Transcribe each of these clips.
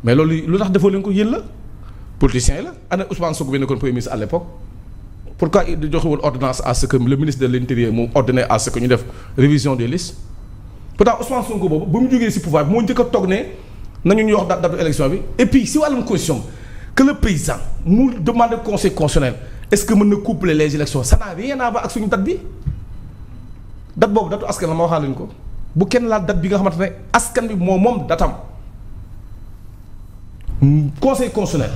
mais loolu lu tax defoo leen ko yéen la politiciens yi la ana Ousmane Sonko bi nekkoon premier ministre à l'époque pourquoi il joxe woon ordonnance à ce que le ministre de l'intérieur mu ordonné à ce que ñu def révision des listes pourtant Ousmane Sonko boobu ba mu jógee ci pouvoir bi moo njëkk a toog ne nañu ñuy wax date élection bi et puis si wàllum constitution que le président mu demande conseil constitutionnel est-ce que mën na coupler les élections ça n'a rien à voir ak suñu date bi date boobu datu askan la ma waxaa leen ko bu kenn laal date bi nga xamante ne askan bi moom datam conseil constitutionnel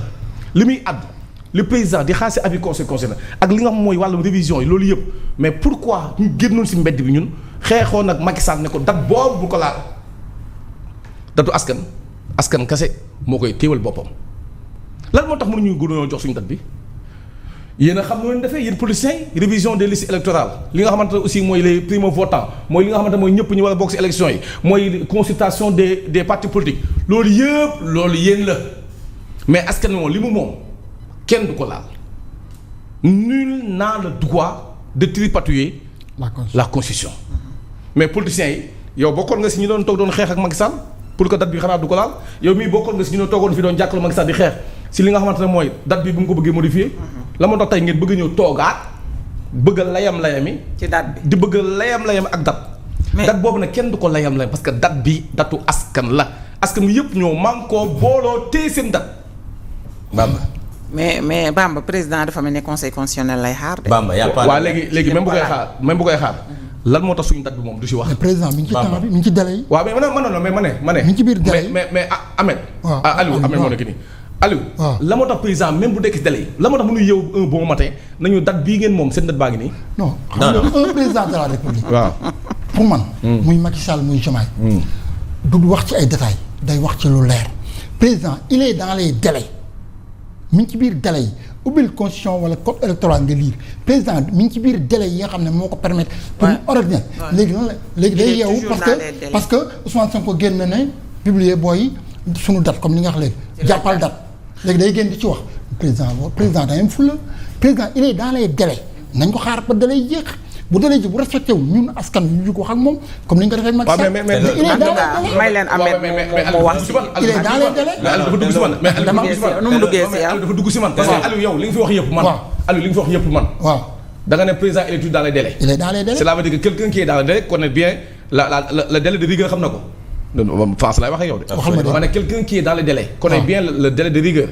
li muy àddu le président di xaar si avis conseil constitutionnel ak li nga xam mooy wàllum révision yi loolu yëpp mais pourquoi ñu génnoon si mbedd bi ñun xeexoon nag Macky Sall ne ko date boobu bu ko laal datu askan kese moo koy téewal boppam lan moo tax mënuñu gënoon jox suñu date bi yéen a xam nu leen defee yéen politiciens yi révision des listes électorales li nga xamante ne aussi mooy les primo votants mooy li nga xamante ne mooy ñëpp ñu war a bokk si élections yi mooy consultation des partis politiques loolu yëpp loolu yéen la mais askan wi moom li mu moom kenn du ko laal nul n'a le droit de tripatouiller la constitution mais politiciens yi yow bokkoon nga si ñu doon toog doon xeex ak Macky Sall pour que date bi xanaa du ko laal yow mii bokkoon nga si ñu doon toogoon fi doon jàkkaarloo Macky Sall di xeex si li nga xamante ne mooy date bi bu mu ko bëggee modifier la moo tax tey ngeen bëgg ñëw toogaat bëgg a layam-layami ci date bi di bëgg a layam-layam ak date date boobu nag kenn du ko layam-layam parce que date bi datu askan la askan wi yëpp ñoo man koo booloo téye seen date Bamba mais Bamba président dafa mel ne conseil constitutionnel lay xaar de. Bamba y'a pas waaw léegi même bu koy xaar lan moo tax suñu date bi moom du si wax. mais président mi ngi ci temps bi mi ngi ci délai yi. waaw mais ma ne. mi ngi ci biir délai yi mais Ahmed. waaw Aliou Ahmed moo nekk nii. Aliou. waaw la moo tax président même bu dekk si délai yi la moo tax mënuñu yeewu un bon matin nañu date bii ngeen moom seen date baa ngi nii. non xam nga un président de la république. waaw pour man. muy Macky Sall muy Diomaye. du wax ci ay détails day wax ci lu leer président il est dans les délais mi ngi ci biir délai yi ubbil constitution wala code électoral nga lire président mi ngi ci biir délai yi nga xam ne moo ko permettre. pour mu ordonner léegi lan la léegi day yeewu parce que Ousmane Sonko génn na ne publier booy sunu date comme li nga wax léegi. jàppal date léegi day génn di ci wax président da ngay fulla président il est dans les délais nañ ko xaar ba délai jeex. bu dee ji bu respecté wu ñun askan wi ñu ko wax ak moom comme ni nga ko defee Macky Sall. mais il est dans les délais may leen Ahmed mu wax il est dans les délais. mais Aliou dafa dugg si man mais Aliou dafa dugg si man parce que Aliou yow li nga fi wax yëpp man. Aliou li nga fi wax yëpp man. waaw da nga ne président il est dans les délais. il est dans les délais. cela veut dire que quelqu'un qui est dans les délais connaît bien le délai de rigueur xam na ko. France laay waxee yow de. waxal ma ne quelqu'un qui est dans les délais. connaît bien le délai de rigueur.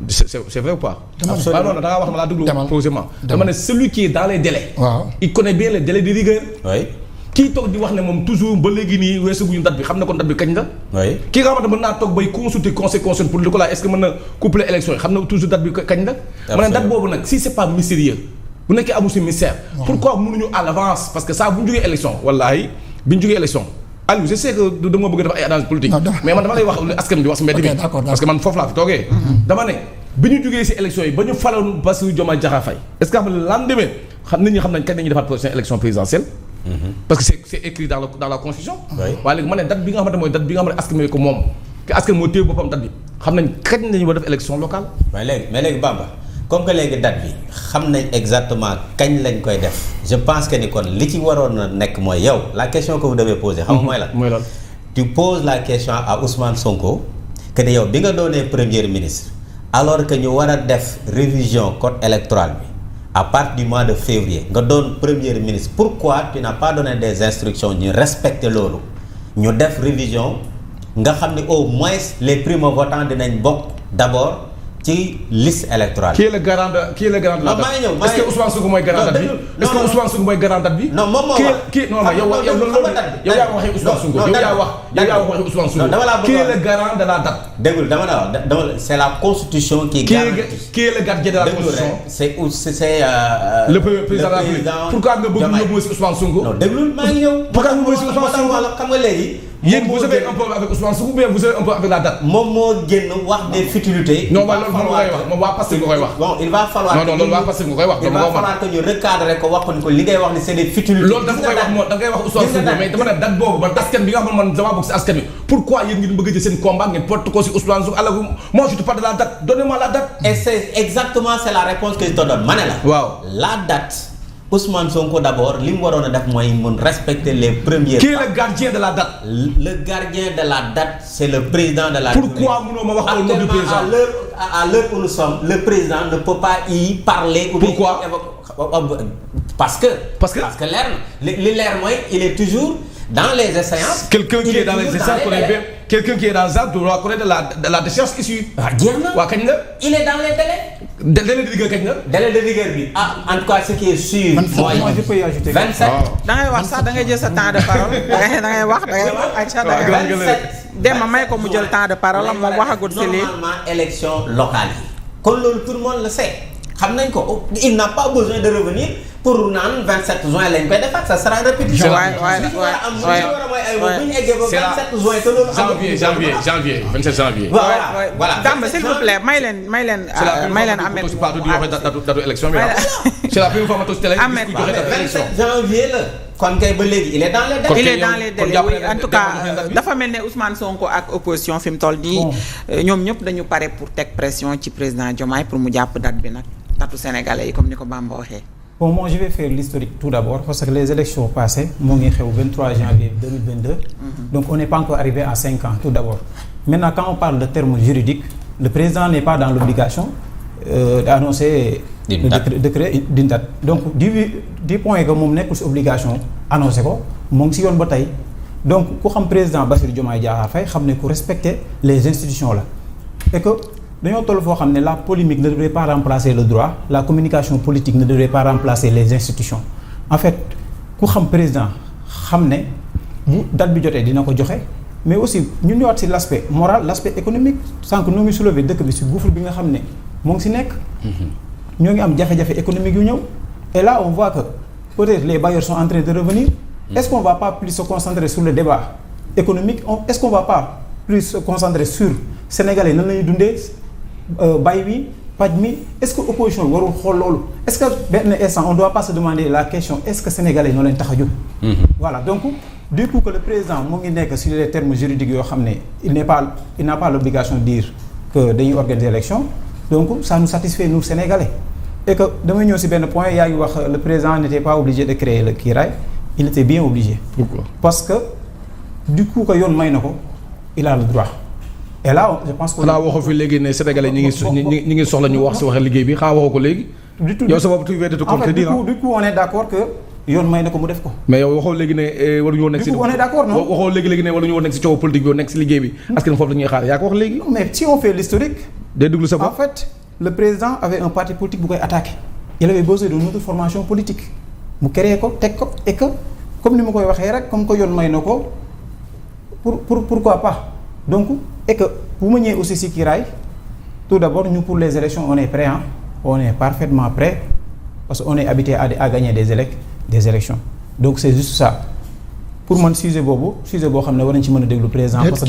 c'est vrai ou pas. absolument non da ngaa wax ma laa déglu posément dama ne celui qui est dans les délais. waaw il connaît bien les délais de rigueur. oui. kii toog di wax ne moom toujours ba léegi nii weesaguñu date bi xam na kon date bi kañ la. oui. kii nga xamante mën naa toog bay consulter conseil constitutionnel pour li ko laaj est-ce que mën na coupler élection yi xam na toujours date bi kañ la. ma ne date boobu nag si c'est pas mystérieux bu nekkee amul si mystère. pourquoi mënuñu à l'avance parce que ça bu ñu jógee élection wallaahi bi ñu jógee élection. Aliou je sais que dama bëgg def ay analyse politique. mais man dama lay wax askan bi wax si mbedd mi parce que man foofu laa fi toogee. dama ne bi ñu jógee si élection yi ba ñu faloon Bassirou Diomaye Diakhar Faye est-ce que xam nga le lendemain nit ñi xam nañ kañ la ñuy defaat prochaine élection présidentielle. parce que c'est écrit dans la constitution. waaye léegi ma ne date bi nga xamante mooy date bi nga xam ne askan wi ko moom te askan moo téye boppam date bi xam nañ kañ la ñu war a def élection locale. mais léegi Bamba comme que léegi date bi xam nañ exactement kañ lañ koy def je pense que ni kon li ci waroon a nekk mooy yow la question que vous devez poser. xam nga mooy lan mooy lan. tu poses la question à Ousmane Sonko que ni yow bi nga doonee premier ministre alors que ñu war a def révision code électoral bi à partir du mois de février nga doon premier ministre pourquoi tu n'as pas donné des instructions ñu respecter loolu ñu def révision nga xam ni au moins les primo-votants dinañ bokk d'abord. ci liste électorale. qui est le garant de la date. Est-ce que Ousmane Sonko mooy garant date bi. est-ce que Ousmane Sonko mooy garant date bi. non moom moo wax non yow loolu yow yaa waxee Ousmane Sonko yow yaa wax waxee Ousmane Sonko. dama la qui est le garant de la date. dégul dama la wax c'est la constitution qui garantit. qui est le gardien de la constitution. c'est le président de la République. pourquoi nga bëgg nga bëgg si Ousmane Sonko. non déglul maa ngi ñëw. pourquoi nga bëgg si Ousmane Sonko xam nga léegi. yéen vous avez un problème avec Ousmane Sonko ou bien vous avez un problème avec la date. moom moo génn wax des futilités. non loolu moom nga koy wax moom waa Pastef nga koy wax. bon il va falloir. non loolu waa Pastef nga koy wax. il va falloir que ñu recadrer ko wax ko li ngay wax ni c'est des futilités. loolu dafa koy wax moom da ngay wax Ousmane Sonko mais dama ne date boobu man askan bi nga xam ne man damaa bokk si askan bi pourquoi yéen ngeen bëgg a jël seen combat ngeen porte ko si Ousmane Sonko alors moi je te parle de la date donnez-moi la date. et c'est exactement c'est la réponse que je te donne ma ne la. waaw la date Ousmane Sonko d'abord li mu waroon a def mooy mun respecter les premiers. Qui est le gardien de la date? Le gardien de la date, c'est le président de la République. Pourquoi mënoo ma wax au nom du président? À l'heure où nous sommes, le président ne peut pas y parler. Pourquoi? Parce que leer na li leer mooy il est toujours dans les échéances. Quelqu'un qui est dans les échéances connaît bien. Quelqu'un qui est dans ça doit connaître de la déchéance issue. jeex na. waa kañ la. il est dans les délais. délai de rigueur kañ la. délai de rigueur bi en tout cas ce qui est sûr. moi je peux y ajouter. 27. da ngay wax sax da ngay jël sa temps de parole da ngay wax ayca da ngay wax. Demba may ko mu jël temps de parole am moom waxagul si lii. normalement élection locale yi. kon loolu tout le monde le sait xam nañ ko il n'a pas besoin de revenir pour naan 27 juin lañ koy defaat ça sera répétition. janvier 27 janvier. voilà Demba s'il vous plaît may leen Ahmed. datu élection bi c'est la première fois ma toog ci télé. Ahmed 27 janvier la. kon kay ba léegi il est dans les délais. il est dans les délais oui en tout cas dafa mel ne Ousmane Sonko ak opposition fi mu toll nii ñoom ñëpp dañu pare pour teg pression ci président Diomaye pour mu jàpp date bi nag datu sénégalais yi comme ni ko Bamba waxee. Bon, moi je vais faire l'historique tout d'abord parce que les élections passées moo ngi xew 23 janvier 2022. Donc on n'est pas encore arrivé à 5 ans tout d'abord. Maintenant quand on parle de termes juridiques, le président n'est pas dans l'obligation d'annoncer le décret d'une date. Donc du point que moom nekkul si obligation annoncé ko moo ngi si yoon ba tey donc ku xam président Bassirou Diomaye Diakhar Faye xam ne ku respecter les institutions la et que dañoo toll foo xam ne la polémique ne devrait pas remplacer le droit, la communication politique ne devrait pas remplacer les institutions. En fait ku xam président xam ne bu date bi jotee dina ko joxe mais aussi ñu ñëwaat ci l'aspect moral, l'aspect économique sans que ñu ngi soulever dëkk bi ci gouffre bi nga xam ne moo ngi ci nekk. ñoo ngi am jafe-jafe économique yu ñëw et là on voit que peut-être les bailleurs sont en train de revenir. Est-ce qu'on va pas plus se concentrer sur le débat économique est-ce qu'on va pas plus se concentrer sur sénégalais nan la ñuy dundee bay bi paj mi est-ce que opposition bi warul xool loolu est-ce que benn instant on doit pas se demander la question est-ce que sénégalais ñoo leen tax a jóg. Voilà donc du coup que le président mu ngi nekk sur les termes juridiques yoo xam ne il n'a pas l'obligation de dire que dañuy organiser élection donc ça nous satisfait nous sénégalais et que damay ñëw ci benn point yaa ngi wax le président n'était pas obligé de créer le kiiraay il était bien obligé. Pourquoi? Parce que du coup que yoon may na ko il a le droit. Et là je pense que. xanaa waxoo fi léegi ne sénégalais ñi ngi soxla ñu wax ci wax liggéey bi xanaa waxoo ko léegi. du tout yow sa bopp tu viens de te contredire. Du coup on est d'accord que yoon may na ko mu def ko. mais yow waxoo léegi ne waruñu woon nekk ci. du coup on est d'accord non waxoo léegi ne waruñu woon nekk ci coow politique bi nekk ci liggéey bi. askan foofu la ñuy xaar yaa ko wax léegi. mais si on fait l'historique. day déglu sa bopp En fait le président avait un parti politique bu koy attaqué. Il avait besoin d'une autre formation politique mu créé ko teg ko et que comme ni ma koy waxee rek comme que yoon may na ko pourquoi pas donc et que bu ma ñëwee aussi si kiiraay tout d'abord ñu pour les élections on est prêt hein on est parfaitement prêt parce que on est habitué à gagner des élections donc c'est juste ça pour man sujet boo xam ne war nañ ci mën a déglu président parce que